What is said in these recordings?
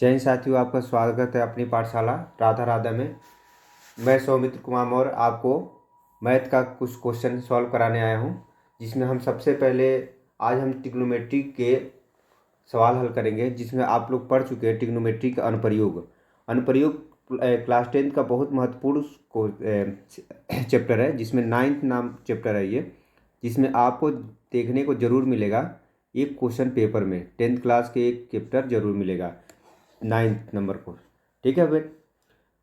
जय हिंद साथियों, आपका स्वागत है अपनी पाठशाला राधा राधा में। मैं सौमित्र कुमार मौर्य आपको मैथ का कुछ क्वेश्चन सॉल्व कराने आया हूं, जिसमें हम सबसे पहले आज हम ट्रिग्नोमेट्री के सवाल हल करेंगे, जिसमें आप लोग पढ़ चुके हैं ट्रिग्नोमेट्री का अनुप्रयोग। क्लास 10 का बहुत महत्वपूर्ण चैप्टर है, जिसमें 9th नाम चैप्टर है ये, जिसमें आपको देखने को ज़रूर मिलेगा एक क्वेश्चन पेपर में 10th क्लास के एक चैप्टर जरूर मिलेगा 9th नंबर को। ठीक है भाई,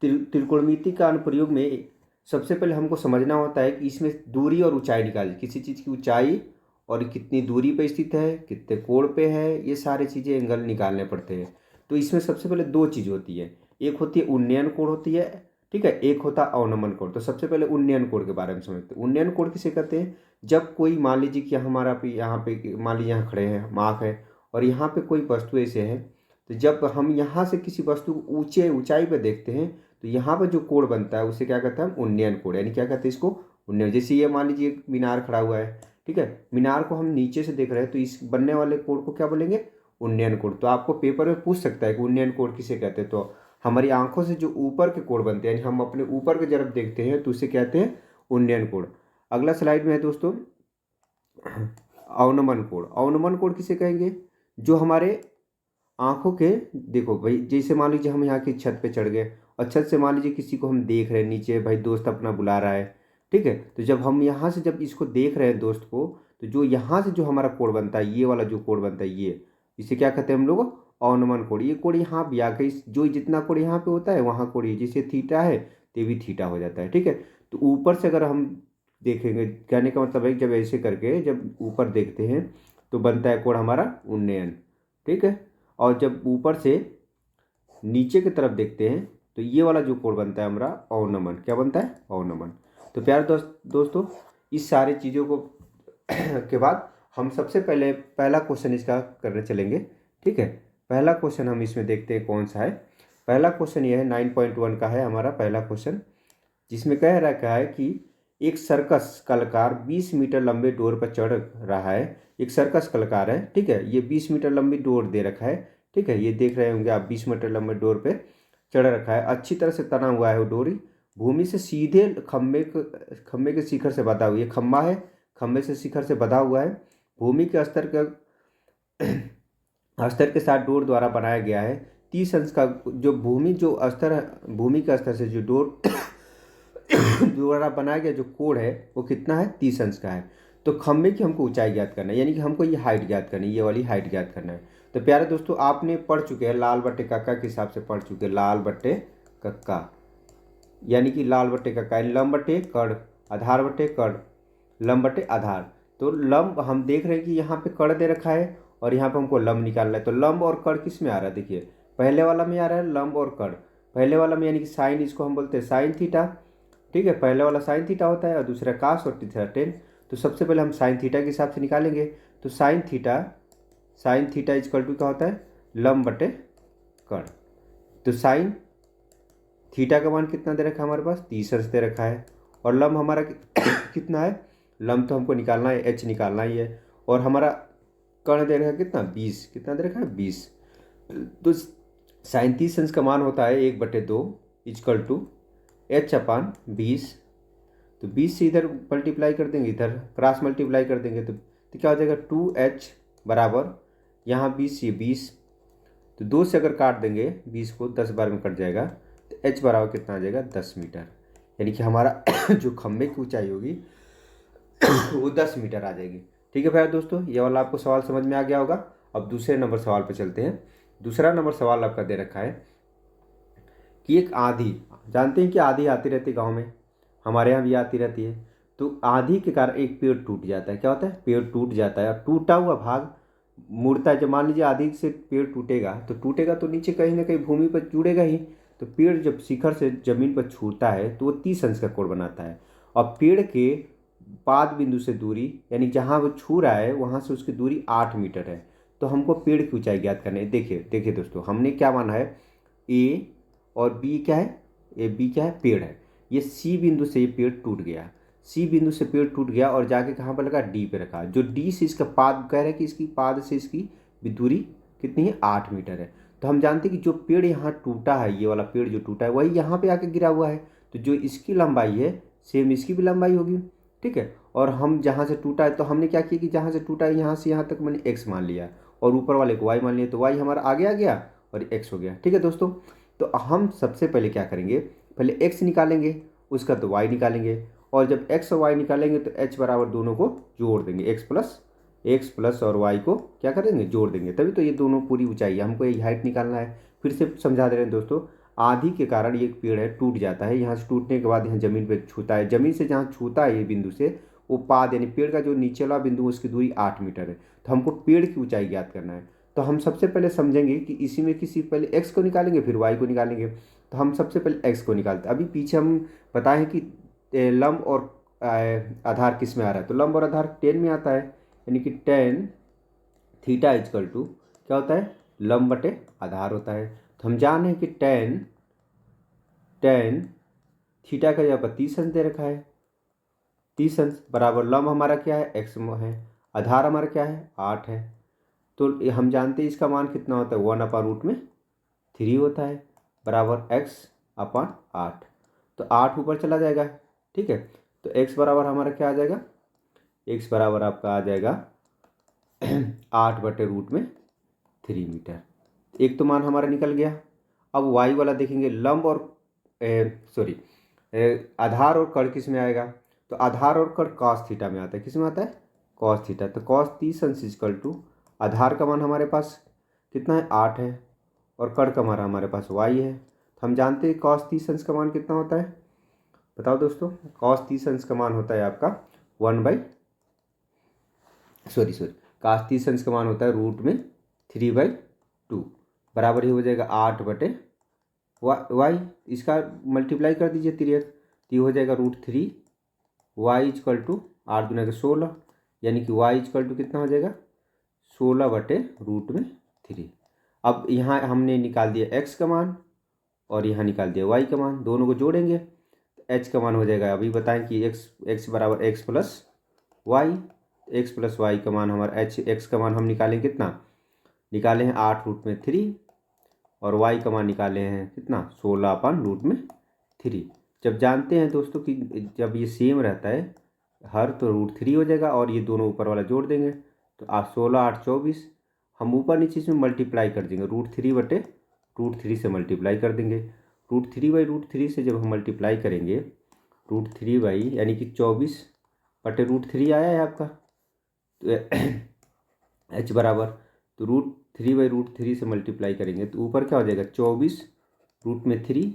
त्रिकोणमिति का अनुप्रयोग में सबसे पहले हमको समझना होता है कि इसमें दूरी और ऊंचाई निकाली, किसी चीज़ की ऊंचाई और कितनी दूरी पे स्थित है, कितने कोण पे है, ये सारे चीज़ें एंगल निकालने पड़ते हैं। तो इसमें सबसे पहले दो चीज़ होती है, एक होती है उन्नयन कोण होती है, ठीक है, एक होता है अवनमन कोण। तो सबसे पहले उन्नयन कोण के बारे में समझते हैं। उन्नयन कोण किसे कहते हैं? जब कोई मान लीजिए कि हमारा यहाँ पे मान लीजिए यहाँ खड़े हैं, मार्क है, और यहाँ पे कोई वस्तु ऐसे है, तो जब हम यहाँ से किसी वस्तु को ऊंचाई पे देखते हैं तो यहाँ पर जो कोण बनता है उसे क्या कहते हैं? उन्नयन कोण। यानी क्या कहते हैं इसको? उन्नयन। जैसे ये मान लीजिए मीनार खड़ा हुआ है, ठीक है, मीनार को हम नीचे से देख रहे हैं, तो इस बनने वाले कोण को क्या बोलेंगे? उन्नयन कोण। तो आपको पेपर में पूछ सकता है कि उन्नयन कोण किसे कहते हैं। तो हमारी आंखों से जो ऊपर के कोण बनते हैं, यानी हम अपने ऊपर की तरफ देखते हैं, तो उसे कहते हैं उन्नयन कोण। अगला स्लाइड में है दोस्तों अवनमन कोण। अवनमन कोण किसे कहेंगे? जो हमारे आंखों के, देखो भाई, जैसे मान लीजिए हम यहाँ की छत पे चढ़ गए और छत से मान लीजिए किसी को हम देख रहे हैं नीचे, भाई दोस्त अपना बुला रहा है, ठीक है, तो जब हम यहाँ से जब इसको देख रहे हैं दोस्त को, तो जो यहाँ से जो हमारा कोण बनता है, ये वाला जो कोण बनता है, ये इसे क्या कहते हैं हम लोग? अवनमन कोण। ये कोण यहाँ भी आ गई, जो जितना कोण यहाँ पे होता है वहाँ कोण जैसे थीटा है तो भी थीटा हो जाता है, ठीक है। तो ऊपर से अगर हम देखेंगे, कहने का मतलब है जब ऐसे करके जब ऊपर देखते हैं तो बनता है कोण हमारा उन्नयन, ठीक है। और जब ऊपर से नीचे की तरफ देखते हैं तो ये वाला जो कोण बनता है हमारा अवनमन। क्या बनता है? अवनमन। तो प्यारे दोस्तों, इस सारी चीज़ों को के बाद हम सबसे पहले पहला क्वेश्चन इसका करने चलेंगे, ठीक है। पहला क्वेश्चन हम इसमें देखते हैं कौन सा है। पहला क्वेश्चन ये है 9.1 का है हमारा पहला क्वेश्चन, जिसमें कह रखा है कि एक सर्कस कलाकार 20 मीटर लंबे डोर पर चढ़ रहा है। एक सर्कस कलाकार है, ठीक है, ये 20 मीटर लंबी डोर दे रखा है, ठीक है, ये देख रहे होंगे आप, 20 मीटर लंबे डोर पे चढ़ रखा है, अच्छी तरह से तना हुआ है वो डोरी, भूमि से सीधे खम्भे के शिखर से बंधा हुआ। ये खम्भा है, खम्भे से शिखर से बंधा हुआ है, भूमि के स्तर के साथ डोर द्वारा बनाया गया है। 30 अंश का जो भूमि के स्तर से जो डोर द्वारा बनाया गया जो कोण है वो कितना है? 30 अंश का है। तो खम्भे की हमको ऊंचाई ज्ञात करना है, यानी कि हमको ये हाइट ज्ञात करनी है, ये वाली हाइट ज्ञात करना है। तो प्यारे दोस्तों, आपने पढ़ चुके हैं लाल बट्टे कक्का के हिसाब से पढ़ चुके हैं, लाल बट्टे कक्का, यानी कि लाल बट्टे कक्का लंब बट्टे कड़, आधार बट्टे कड़, लंब बट्टे आधार। तो लंब हम देख रहे हैं कि यहाँ पे कड़ दे रखा है और यहाँ पे हमको लंब निकालना है। तो लंब और कड़ किस में आ रहा है? देखिए, पहले वाला में आ रहा है लंब और कड़। पहले वाला में यानी कि साइन, इसको हम बोलते हैं साइन थीटा, ठीक है, पहले वाला साइन थीटा होता है और दूसरा कास और तीसरा टेन। तो सबसे पहले हम साइन थीटा के हिसाब से निकालेंगे। तो साइन थीटा इजकल टू क्या होता है? लंब बटे कड़। तो साइन थीटा का मान कितना दे रखा है हमारे पास? 30 अंश दे रखा है। और लंब हमारा कितना है? लंब तो हमको निकालना है, एच निकालना ही है। और हमारा कर्ण दे रखा है कितना? 20। कितना दे रखा है? 20। तो साइन 30 अंश का मान होता है 1/2 इजकल टू एच अपान 20। तो 20 से इधर मल्टीप्लाई कर देंगे, इधर क्रॉस मल्टीप्लाई कर देंगे, तो क्या हो जाएगा? 2h बराबर यहाँ 20 ये 20, तो 2 से अगर काट देंगे 20 को, 10 बार में कट जाएगा, तो h बराबर कितना आ जाएगा? 10 मीटर। यानी कि हमारा जो खम्भे की ऊंचाई होगी वो 10 मीटर आ जाएगी। ठीक है भाई दोस्तों, ये वाला आपको सवाल समझ में आ गया होगा। अब दूसरे नंबर सवाल पर चलते हैं। दूसरा नंबर सवाल आपका दे रखा है कि एक आंधी, जानते हैं कि आंधी आती रहती है गाँव में, हमारे यहाँ भी आती रहती है। तो आंधी के कारण एक पेड़ टूट जाता है। क्या होता है? पेड़ टूट जाता है और टूटा हुआ भाग मुड़ता है। जब मान लीजिए आंधी से पेड़ टूटेगा तो नीचे कहीं ना कहीं भूमि पर जुड़ेगा ही। तो पेड़ जब शिखर से जमीन पर छूता है तो वो 30 अंश का कोण बनाता है। और पेड़ के पाद बिंदु से दूरी, यानी जहाँ वो छू रहा है वहाँ से उसकी दूरी 8 मीटर है। तो हमको पेड़ की ऊंचाई ज्ञात करनी है। देखिए दोस्तों, हमने क्या माना है? ए और बी क्या है? बी क्या है? पेड़ है। ये सी बिंदु से ये पेड़ टूट गया, सी बिंदु से पेड़ टूट गया और जाके कहाँ पर लगा? डी पे रखा। जो डी से इसका पाद कह रहे हैं कि इसकी पाद से इसकी भी दूरी कितनी है? 8 मीटर है। तो हम जानते हैं कि जो पेड़ यहाँ टूटा है, ये वाला पेड़ जो टूटा है वही यहाँ पे आके गिरा हुआ है, तो जो इसकी लंबाई है सेम इसकी भी लंबाई होगी, ठीक है। और हम जहाँ से टूटा है तो हमने क्या किया कि जहाँ से टूटा है यहाँ से यहाँ तक मैंने x मान लिया और ऊपर वाले को y मान लिया, तो y हमारा आगे आ गया और x हो गया, ठीक है दोस्तों। तो हम सबसे पहले क्या करेंगे, पहले x निकालेंगे, उसका तो y निकालेंगे, और जब x और y निकालेंगे तो h बराबर दोनों को जोड़ देंगे, x प्लस और y को क्या करेंगे, जोड़ देंगे, तभी तो ये दोनों पूरी ऊंचाई है। हमको ये हाइट निकालना है। फिर से समझा दे रहे हैं दोस्तों, आंधी के कारण ये पेड़ है टूट जाता है, यहाँ से टूटने के बाद यहाँ ज़मीन पे छूता है, ज़मीन से जहाँ छूता है ये बिंदु से वो पाद यानी पेड़ का जो नीचे वाला बिंदु उसकी दूरी 8 मीटर है। तो हमको पेड़ की ऊंचाई ज्ञात करना है। तो हम सबसे पहले समझेंगे कि इसी में किसी पहले x को निकालेंगे फिर y को निकालेंगे। तो हम सबसे पहले x को निकालते हैं। अभी पीछे हम बताएं कि लंब और आधार किस में आ रहा है, तो लंब और आधार टेन में आता है, यानी कि टेन थीटा इजकल टू क्या होता है, लंब बटे आधार होता है। तो हम जान रहे हैं कि टेन थीटा का यहाँ पर 30 अंश दे रखा है, 30 अंश बराबर लंब हमारा क्या है, x है, आधार हमारा क्या है 8 है। तो हम जानते हैं इसका मान कितना होता है, 1/√3 होता है, बराबर x अपान 8। तो 8 ऊपर चला जाएगा, ठीक है। तो x बराबर हमारा क्या आ जाएगा, x बराबर आपका आ जाएगा 8/√3 मीटर। एक तो मान हमारा निकल गया। अब y वाला देखेंगे, लंब और आधार और कड़ किस में आएगा, तो आधार और कड़ कॉस थीटा में आता है, किस में आता है, कॉस थीटा। तो कॉस 30 अंश इक्वल टू आधार का मान हमारे पास कितना है 8 है और कड़ का मान हमारे पास y है। तो हम जानते हैं कॉस 30 अंश का मान कितना होता है, बताओ दोस्तों, कॉस 30 अंश का मान होता है आपका कॉस 30 अंश का मान होता है √3/2 बराबर ही हो जाएगा 8/y। इसका मल्टीप्लाई कर दीजिए तिरक, तो ये हो जाएगा √3 y इजकल टू 8 × 16, यानी कि y इजकल टू कितना हो जाएगा 16/√3। अब यहाँ हमने निकाल दिया x का मान और यहाँ निकाल दिया y का मान, दोनों को जोड़ेंगे तो h का मान हो जाएगा, अभी बताएं कि x बराबर x plus y, x plus y का मान हमारा x का मान हम निकालें कितना, निकाले हैं 8√3 और y का मान निकाले हैं कितना 16/√3। जब जानते हैं दोस्तों कि जब ये सेम रहता है हर तो √3 हो जाएगा और ये दोनों ऊपर वाला जोड़ देंगे, तो आप 16 8 24, हम ऊपर नीचे इसमें मल्टीप्लाई कर देंगे, √3 से मल्टीप्लाई कर देंगे। √3/√3 से जब हम मल्टीप्लाई करेंगे, √3 यानी कि 24/√3 आया है आपका, तो h बराबर, तो √3/√3 से मल्टीप्लाई करेंगे तो ऊपर क्या हो जाएगा 24√3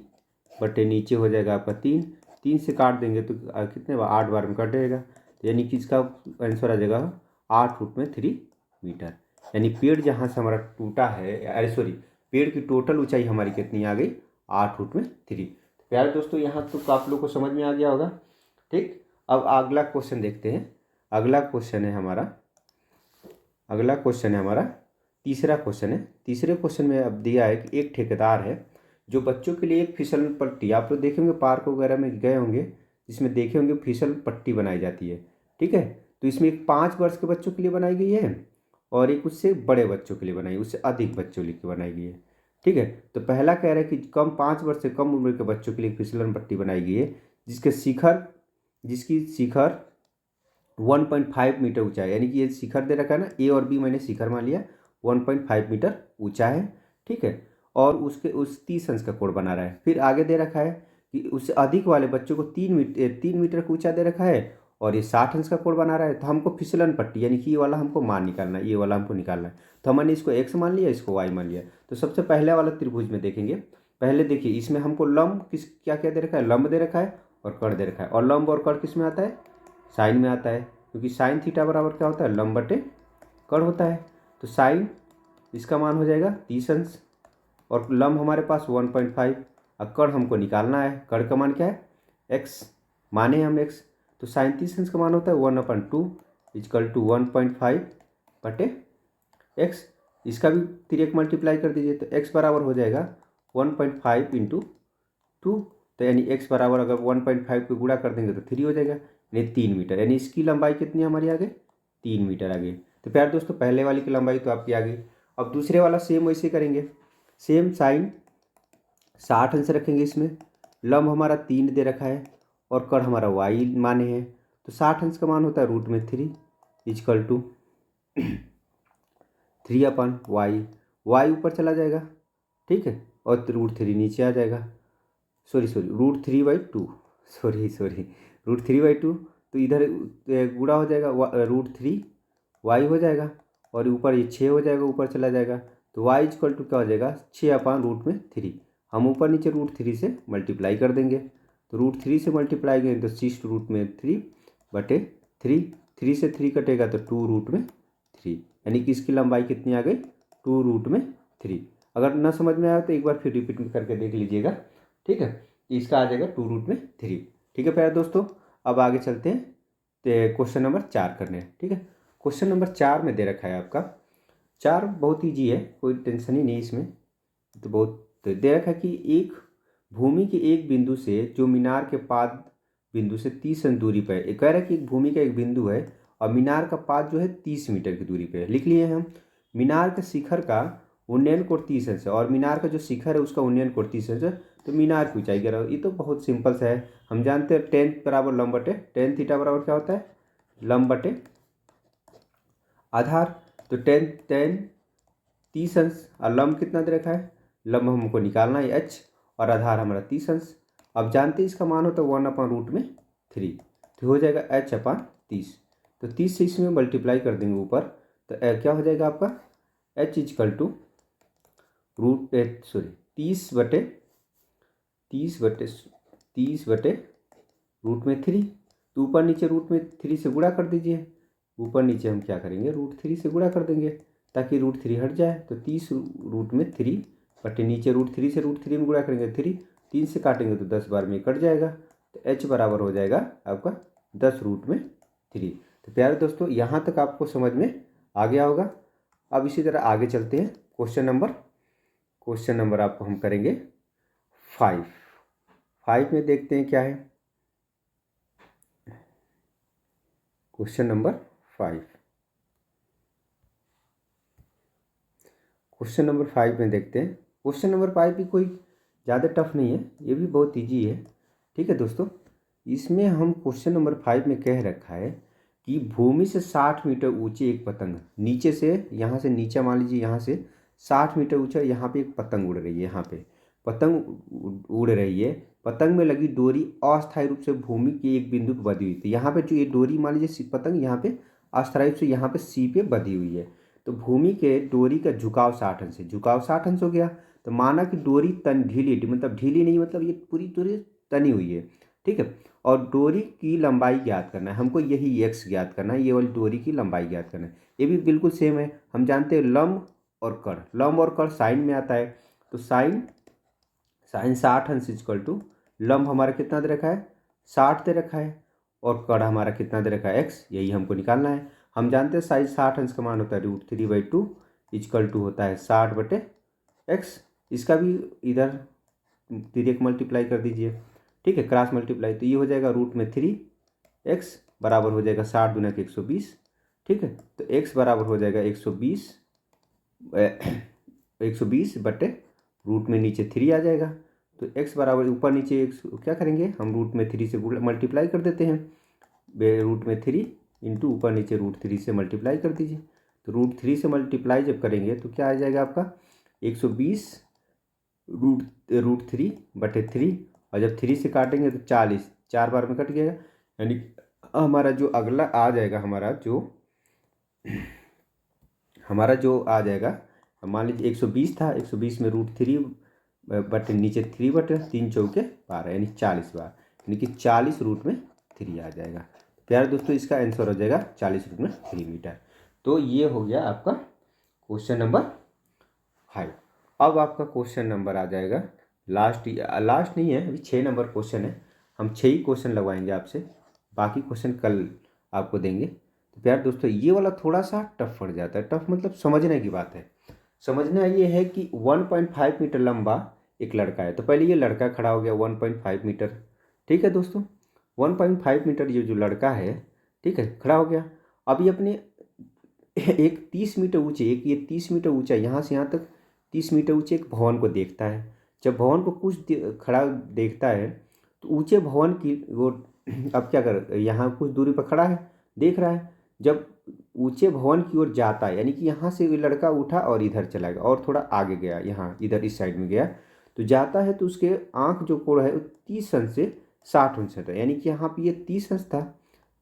बटे नीचे हो जाएगा आपका 3 से काट देंगे तो कितने बार 8 बार में कट जाएगा, तो यानी कि इसका आंसर आ जाएगा 8√3 मीटर। यानी पेड़ जहाँ से हमारा टूटा है, पेड़ की टोटल ऊंचाई हमारी कितनी आ गई 8√3। तो प्यारे दोस्तों यहाँ तो आप लोग को समझ में आ गया होगा, ठीक। अब अगला क्वेश्चन देखते हैं। अगला क्वेश्चन है हमारा तीसरा क्वेश्चन है। तीसरे क्वेश्चन में अब दिया है कि एक ठेकेदार है जो बच्चों के लिए एक फिसल पट्टी, आप लोग देखे होंगे पार्क वगैरह में गए होंगे जिसमें देखे होंगे फिसल पट्टी बनाई जाती है, ठीक है। तो इसमें एक 5 वर्ष के बच्चों के लिए बनाई गई है और एक उससे बड़े बच्चों के लिए बनाई, उससे अधिक बच्चों के लिए बनाई गई है, ठीक है। तो पहला कह रहा है कि 5 वर्ष से कम उम्र के बच्चों के लिए फिसलन पट्टी बनाई गई है जिसकी शिखर 1.5 मीटर ऊंचा है, यानी कि ये शिखर दे रखा है ना, ए और बी मैंने शिखर मान लिया, 1.5 मीटर ऊंचा है, ठीक है। और उस 30 अंश का कोण बना रहा है। फिर आगे दे रखा है कि उससे अधिक वाले बच्चों को 3 मीटर का ऊंचा दे रखा है और ये 60 अंश का कोण बना रहा है। तो हमको फिसलन पट्टी यानी कि ये वाला हमको मान निकालना है, ये वाला हमको निकालना है। तो हमने इसको x मान लिया, इसको y मान लिया। तो सबसे पहले वाला त्रिभुज में देखेंगे, पहले देखिए इसमें हमको लंब क्या क्या दे रखा है, लंब दे रखा है और कड़ दे रखा है। और लंब और कड़ किस में आता है, साइन में आता है, क्योंकि साइन थीटा बराबर क्या होता है, लंब बटे कड़ होता है। तो साइन इसका मान हो जाएगा 30 अंश और लंब हमारे पास 1.5। अब कड़ हमको निकालना है, कड़ का मान क्या है x, माने हम x, तो साइन 30 अंश का मान होता है 1/2 इजकल टू 1.5 बटे x। इसका भी तिरक मल्टीप्लाई कर दीजिए तो x बराबर हो जाएगा 1.5 × 2, तो यानी x बराबर अगर 1.5 को गुणा कर देंगे तो 3 हो जाएगा, यानी 3 मीटर। यानी इसकी लंबाई कितनी हमारी आ गई 3 मीटर आ गई। तो प्यारे दोस्तों पहले वाली की लंबाई तो आपकी आ गई। अब दूसरे वाला सेम वैसे करेंगे। सेम साइन 60 अंश रखेंगे इसमें। लंब हमारा 3 दे रखा है और कड़ हमारा y माने हैं, तो 60 अंश का मान होता है √3 इजकल टू 3/y। y ऊपर चला जाएगा, ठीक है, और √3 नीचे आ जाएगा। सॉरी √3/2, सॉरी √3/2, तो इधर गुणा हो जाएगा, √3y हो जाएगा और ऊपर ये 6 हो जाएगा, ऊपर चला जाएगा, तो y इजकल टू क्या हो जाएगा 6/√3। हम ऊपर नीचे √3 से मल्टीप्लाई कर देंगे, तो √3 से मल्टीप्लाई करेंगे तो 6√3/3, 3 से 3 कटेगा तो 2√3, यानी कि इसकी लंबाई कितनी आ गई 2√3। अगर ना समझ में आया तो एक बार फिर रिपीट करके देख लीजिएगा, ठीक है। इसका आ जाएगा 2√3, ठीक है प्यारे दोस्तों। अब आगे चलते हैं तो क्वेश्चन नंबर 4 करने हैं, ठीक है। क्वेश्चन नंबर 4 में दे रखा है आपका, 4 बहुत ईजी है, कोई टेंशन ही नहीं इसमें। तो बहुत दे रखा है कि एक भूमि के एक बिंदु से जो मीनार के पाद बिंदु से 30 अंश दूरी पर है। कह रहा है कि एक भूमि का एक बिंदु है और मीनार का पाद जो है 30 मीटर की दूरी पे है। लिख लिए हम। मीनार के शिखर का उन्नयन कोण 30 अंश है और मीनार का जो शिखर है उसका उन्नयन कोण 30 अंश है, तो मीनार की ऊंचाई क्या रहा। ये तो बहुत सिंपल सा है, हम जानते हैं tan बराबर लंब बटे tan थीटा बराबर क्या होता है लंब बटे आधार। तो tan 30 अंश और लंब कितना दे रखा है, लंब हमको निकालना है h और आधार हमारा 30 अंश। अब जानते हैं इसका मान होता है 1/√3, तो हो जाएगा h/30। तो 30 से इसमें मल्टीप्लाई कर देंगे ऊपर, तो क्या हो जाएगा आपका h इजकल टू 30/√3, तो ऊपर नीचे √3 से गुणा कर दीजिए। ऊपर नीचे हम क्या करेंगे √3 से गुणा कर देंगे ताकि √3 हट जाए, तो 30√3 बटे नीचे √3 से √3 में गुणा करेंगे 3 से काटेंगे तो 10 बार में कट जाएगा, तो h बराबर हो जाएगा आपका 10√3। तो प्यारे दोस्तों यहाँ तक आपको समझ में आ गया होगा। अब इसी तरह आगे चलते हैं क्वेश्चन नंबर आपको हम करेंगे 5 में देखते हैं क्या है क्वेश्चन नंबर 5। क्वेश्चन नंबर 5 में देखते हैं। क्वेश्चन नंबर 5 भी कोई ज़्यादा टफ नहीं है, ये भी बहुत इजी है, ठीक है दोस्तों। इसमें हम क्वेश्चन नंबर 5 में कह रखा है कि भूमि से 60 मीटर ऊंचे एक पतंग नीचे से, यहाँ से नीचे मान लीजिए यहाँ से 60 मीटर ऊंचा, यहाँ पे एक पतंग उड़ रही है, यहाँ पे पतंग उड़ रही है। पतंग में लगी डोरी अस्थायी रूप से भूमि के एक बिंदु पर बंधी हुई थी। यहाँ पे जो ये डोरी मान लीजिए पतंग यहाँ पे अस्थायी रूप से यहाँ पे सी पे बंधी हुई है, तो भूमि के डोरी का झुकाव 60 अंश है। झुकाव 60 अंश हो गया, तो माना कि डोरी ढीली, मतलब ढीली नहीं, मतलब ये पूरी डोरी तनी हुई है, ठीक है। और डोरी की लंबाई ज्ञात करना है हमको, यही x ज्ञात करना है, ये वाली डोरी की लंबाई ज्ञात करना है। ये भी बिल्कुल सेम है, हम जानते हैं लंब और कड़ साइन में आता है, तो साइन 60 अंश इक्वल टू लंब हमारा कितना दे रखा है 60 दे रखा है और कड़ हमारा कितना दे रखा है x, यही हमको निकालना है। हम जानते हैं साइन 60 अंश का मान होता है √3/2 इक्वल टू होता है 60/x। इसका भी इधर तिर्यक मल्टीप्लाई कर दीजिए, ठीक है, क्रॉस मल्टीप्लाई, तो ये हो जाएगा √3x बराबर हो जाएगा 60 × 120, ठीक है। तो x बराबर हो जाएगा 120 बटे रूट में नीचे 3 आ जाएगा, तो x बराबर ऊपर नीचे x क्या करेंगे हम √3 से मल्टीप्लाई कर देते हैं, √3 इंटू ऊपर नीचे √3 से मल्टीप्लाई कर दीजिए। तो √3 से मल्टीप्लाई जब करेंगे तो क्या आ जाएगा आपका 120 √3/3, और जब 3 से काटेंगे तो 40, 4 बार में कट गया, यानी हमारा जो अगला आ जाएगा हमारा जो आ जाएगा, मान लीजिए 120 था, 120 में √3 बटे नीचे 3/3 चौके 12, यानी 40 बार, यानी कि 40√3 आ जाएगा। प्यारे दोस्तों इसका आंसर हो जाएगा 40√3 मीटर। तो ये हो गया आपका क्वेश्चन नंबर 5। अब आपका क्वेश्चन नंबर आ जाएगा लास्ट नहीं है, अभी 6 नंबर क्वेश्चन है, हम 6 ही क्वेश्चन लगवाएंगे आपसे, बाकी क्वेश्चन कल आपको देंगे। तो प्यारे दोस्तों ये वाला थोड़ा सा टफ पड़ जाता है, टफ मतलब समझने की बात है। समझना ये है कि 1.5 मीटर लंबा एक लड़का है, तो पहले ये लड़का खड़ा हो गया 1.5 मीटर, ठीक है दोस्तों, 1.5 मीटर ये जो लड़का है, ठीक है, खड़ा हो गया। अभी अपने एक 30 मीटर ऊंचे, एक ये 30 मीटर ऊंचा यहाँ से यहाँ तक 30 मीटर ऊंचे एक भवन को देखता है। जब भवन को खड़ा देखता है तो ऊंचे भवन की वो अब क्या कर, यहाँ कुछ दूरी पर खड़ा है, देख रहा है। जब ऊंचे भवन की ओर जाता है, यानी कि यहाँ से लड़का उठा और इधर चला गया और थोड़ा आगे गया, यहाँ इधर इस साइड में गया, तो जाता है तो उसके आँख जो कोण है वो 30 अंश से 60 अंश था। यानी कि यहाँ पे ये 30 अंश था,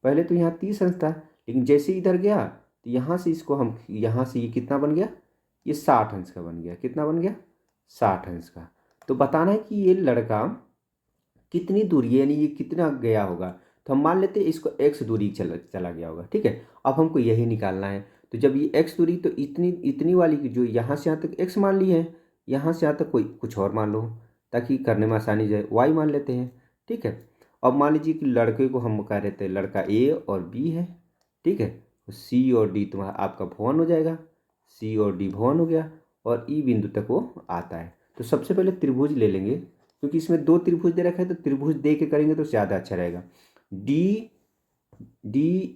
पहले तो यहाँ 30 अंश था, लेकिन जैसे इधर गया तो यहाँ से इसको हम, यहाँ से ये कितना बन गया, ये 60 अंश का बन गया। कितना बन गया, 60 अंश का। तो बताना है कि ये लड़का कितनी दूरी है, यानी ये कितना गया होगा। तो हम मान लेते हैं इसको x दूरी चला गया होगा, ठीक है। अब हमको यही निकालना है। तो जब ये x दूरी, तो इतनी वाली की जो यहाँ से यहाँ तक x मान ली है, यहाँ से यहाँ तक कोई कुछ और मान लो, ताकि करने में आसानी जाए। y मान लेते हैं, ठीक है। अब मान लीजिए कि लड़के को हम कह रहे थे लड़का a और b है, ठीक है। तो c और d तुम्हारा आपका भवन हो जाएगा, c और d भवन हो गया, और e बिंदु तक वो आता है। तो सबसे पहले त्रिभुज ले लेंगे, क्योंकि इसमें 2 त्रिभुज दे रखा है, तो त्रिभुज दे के करेंगे तो ज़्यादा अच्छा रहेगा। डी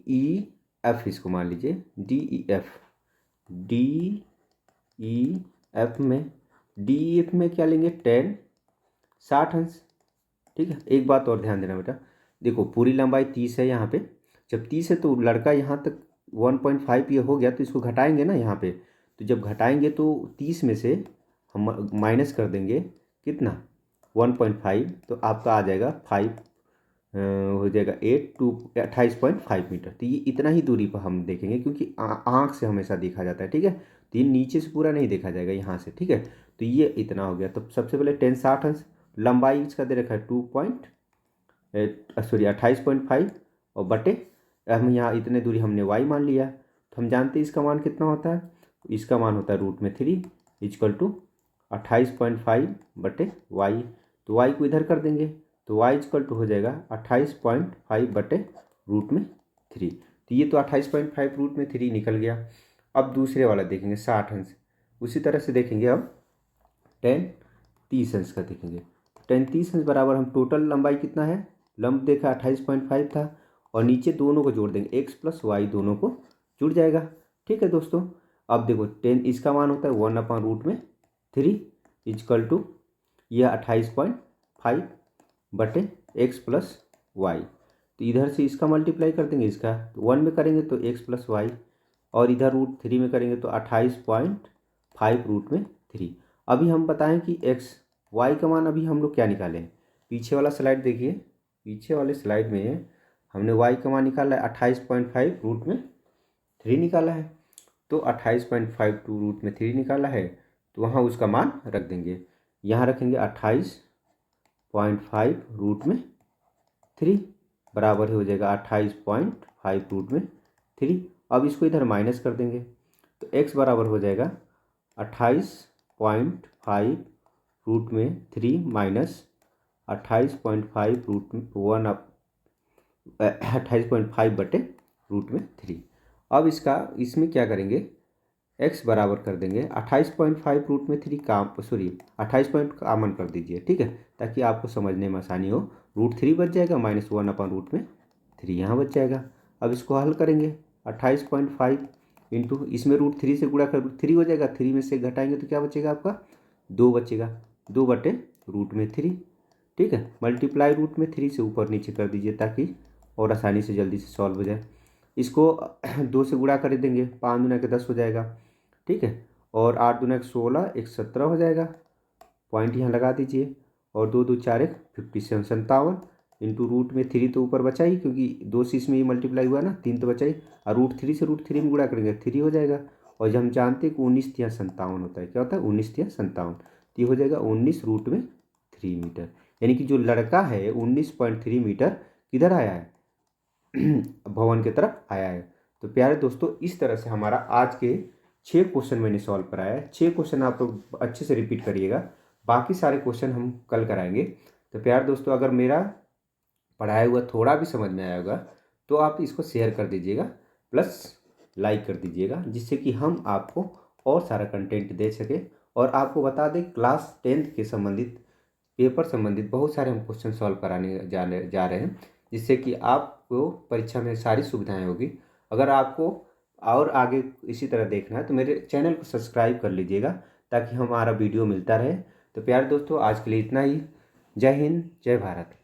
ई एफ, इसको मान लीजिए डी ई एफ में क्या लेंगे, 10 60 अंश, ठीक है। एक बात और ध्यान देना बेटा, देखो पूरी लंबाई 30 है यहाँ पे। जब 30 है तो लड़का यहाँ तक 1.5 ये हो गया, तो इसको घटाएंगे ना यहाँ पे। तो जब घटाएंगे तो 30 में से हम माइनस कर देंगे कितना, 1.5, तो आपका आ जाएगा 5 हो जाएगा 8 टू 28.5 मीटर। तो ये इतना ही दूरी पर हम देखेंगे, क्योंकि आँख से हमेशा देखा जाता है, ठीक है। तो ये नीचे से पूरा नहीं देखा जाएगा, यहाँ से, ठीक है। तो ये इतना हो गया। तो सबसे पहले 10 60 अंश, लंबाई इसका दे रखा है 28.5, और बटे हम यहाँ इतने दूरी हमने y मान लिया। तो हम जानते हैं इसका मान कितना होता है, इसका मान होता है √3 इक्वल टू 28.5 बटे y। तो y को इधर कर देंगे, तो y इक्वल टू हो जाएगा 28.5 बटे √3। तो ये तो 28.5 √3 निकल गया। अब दूसरे वाला देखेंगे 60 अंश, उसी तरह से देखेंगे। अब 10 30 अंश का देखेंगे। 10 30 अंश बराबर, हम टोटल लंबाई कितना है, लंब देखा 28.5 था, और नीचे दोनों को जोड़ देंगे, x प्लस वाई दोनों को जुड़ जाएगा, ठीक है दोस्तों। अब देखो 10 इसका मान होता है 1/√3 इक्वल टू यह 28.5 बटे x प्लस वाई। तो इधर से इसका मल्टीप्लाई कर देंगे, इसका 1 में करेंगे तो x प्लस वाई, और इधर √3 में करेंगे तो 28.5 √3। अभी हम बताएं कि x y का मान अभी हम लोग क्या निकालें, पीछे वाला स्लाइड देखिए। पीछे वाले स्लाइड में हमने y का मान निकाला है 28.5 √3 निकाला है। तो 28.5 टू √3 निकाला है, तो वहाँ उसका मान रख देंगे। यहाँ रखेंगे 28.5 √3 बराबर हो जाएगा 28.5 √3। अब इसको इधर माइनस कर देंगे, तो x बराबर हो जाएगा 28.5 √3 माइनस 28.5 28.5 बटे √3। अब इसमें क्या करेंगे, x बराबर कर देंगे 28.5 √3 28 पॉइंट कॉमन कर दीजिए, ठीक है, ताकि आपको समझने में आसानी हो। √3 बच जाएगा, माइनस 1/√3 यहाँ बच जाएगा। अब इसको हल करेंगे, 28.5 इंटू इसमें √3 से गुणा कर 3 हो जाएगा, 3 में से घटाएंगे तो क्या बचेगा आपका, 2 बचेगा, 2 बटे √3, ठीक है। मल्टीप्लाई √3 से ऊपर नीचे कर दीजिए, ताकि और आसानी से जल्दी से सॉल्व हो जाए। इसको 2 से गुणा कर देंगे, 5 दूना के 10 हो जाएगा, ठीक है। और 8 दूना के 16, 1 17 हो जाएगा, पॉइंट यहाँ लगा दीजिए। और 2 2 4 1 57 57 इंटू √3 तो ऊपर बचा ही, क्योंकि 2 से इसमें ही मल्टीप्लाई हुआ ना, 3 तो बचा ही, और √3 से √3 में गुणा करेंगे 3 हो जाएगा। और जब हम जानते हैं कि 19 × 57 होता है, क्या होता है 19 × 57, तो ये हो जाएगा 19 √3 मीटर। यानी कि जो लड़का है 19.3 मीटर किधर आया है, भवन की तरफ आया है। तो प्यारे दोस्तों, इस तरह से हमारा आज के 6 क्वेश्चन मैंने सॉल्व कराया है। 6 क्वेश्चन आप लोग अच्छे से रिपीट करिएगा, बाकी सारे क्वेश्चन हम कल कराएंगे। तो प्यारे दोस्तों, अगर मेरा पढ़ाया हुआ थोड़ा भी समझ में आया होगा तो आप इसको शेयर कर दीजिएगा, प्लस लाइक कर दीजिएगा, जिससे कि हम आपको और सारा कंटेंट दे सके। और आपको बता दें, क्लास 10th के संबंधित पेपर संबंधित बहुत सारे हम क्वेश्चन सॉल्व कराने जा रहे हैं, जिससे कि आपको परीक्षा में सारी सुविधाएं होगी। अगर आपको और आगे इसी तरह देखना है तो मेरे चैनल को सब्सक्राइब कर लीजिएगा, ताकि हमारा वीडियो मिलता रहे। तो प्यारे दोस्तों, आज के लिए इतना ही। जय हिंद, जय भारत।